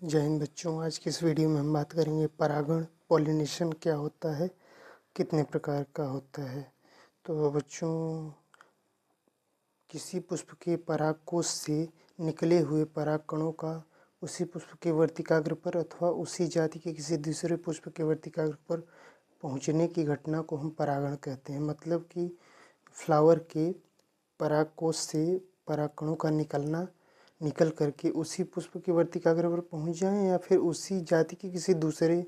जय हिंद बच्चों। आज की इस वीडियो में हम बात करेंगे परागण पॉलिनेशन क्या होता है, कितने प्रकार का होता है। तो बच्चों, किसी पुष्प के परागकोश से निकले हुए पराग कणों का उसी पुष्प के वर्तिकाग्र पर अथवा उसी जाति के किसी दूसरे पुष्प के वर्तिकाग्र पर पहुंचने की घटना को हम परागण कहते हैं। मतलब कि फ्लावर के परागकोश से पराग कणों का निकल करके उसी पुष्प के वर्तिकाग्र पर पहुंच जाएं या फिर उसी जाति के किसी दूसरे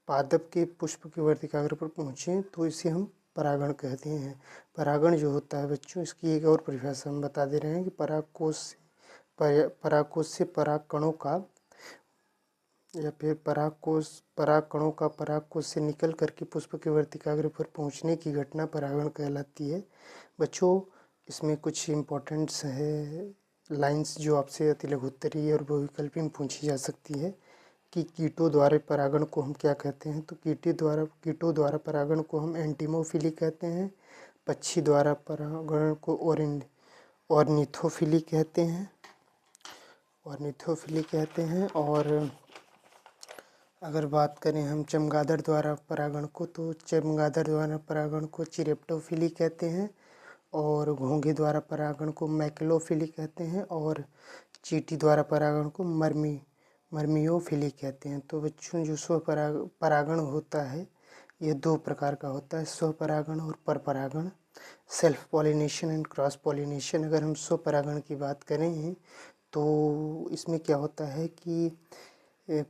पादप के पुष्प के वर्तिकाग्र पर पहुँचें, तो इसे हम परागण कहते हैं। परागण जो होता है बच्चों, इसकी एक और परिभाषा हम बता दे रहे हैं कि परागकोश से पराग कणों का या फिर पराग कणों का परागकोश से निकल करके पुष्प के वर्तिकाग्र पर पहुंचने की घटना परागण कहलाती है। बच्चों, इसमें कुछ इम्पोर्टेंट्स है लाइंस जो आपसे अतिलघुत्तरीय और बहुविकल्पी में पूछी जा सकती है कि कीटों द्वारा परागण को हम क्या कहते हैं। तो कीटों द्वारा परागण को हम एंटीमोफिली कहते हैं। पक्षी द्वारा परागण को ऑर्निथोफिली कहते हैं। और अगर बात करें हम चमगादड़ द्वारा परागण को, तो चमगादड़ द्वारा परागण को चिरेप्टोफिली कहते हैं। और घोंघे द्वारा परागण को मैक्लोफिली कहते हैं। और चींटी द्वारा परागण को मर्मियोफिली कहते हैं। तो बच्चों, जो परागण होता है यह दो प्रकार का होता है, स्वपरागण और परपरागण, self pollination and cross pollination. अगर हम स्वपरागण की बात करें तो इसमें क्या होता है कि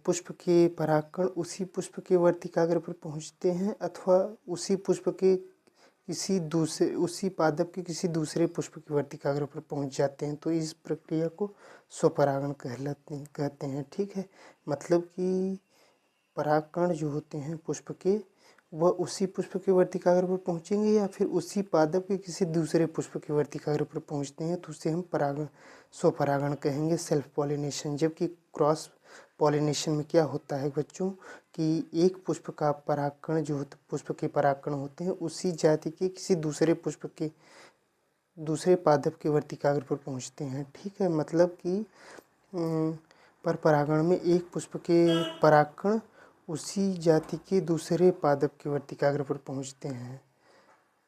पुष्प के परागकण उसी पुष्प के वर्तिकाग्र पर पहुंचते हैं अथवा उसी पादप के किसी दूसरे पुष्प के वर्तिकाग्र पर पहुंच जाते हैं। तो इस प्रक्रिया को स्वपरागण कहते हैं। ठीक है, मतलब कि परागकण जो होते हैं पुष्प के, वह उसी पुष्प के वर्तिकाग्र पर पहुंचेंगे या फिर उसी पादप के किसी दूसरे पुष्प के वर्तिकाग्र पर पहुंचते हैं, तो उसे हम स्वपरागण कहेंगे, सेल्फ पॉलिनेशन। जबकि क्रॉस पॉलिनेशन में क्या होता है बच्चों कि एक पुष्प का परागकण पुष्प के परागकण होते हैं उसी जाति के किसी दूसरे पादप के वर्तिकाग्र पर पहुंचते हैं। ठीक है, मतलब कि पर परागण में एक पुष्प के परागकण उसी जाति के दूसरे पादप के वर्तिकाग्र पर पहुंचते हैं।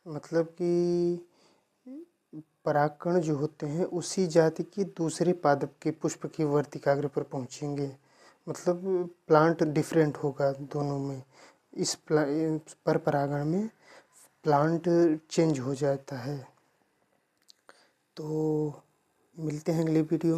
मतलब कि परागकण जो होते हैं उसी जाति के दूसरे पादप के पुष्प के वर्तिकाग्र पर पहुंचेंगे। मतलब प्लांट डिफरेंट होगा दोनों में। इस पर परागण में प्लांट चेंज हो जाता है। तो मिलते हैं अगले वीडियो में।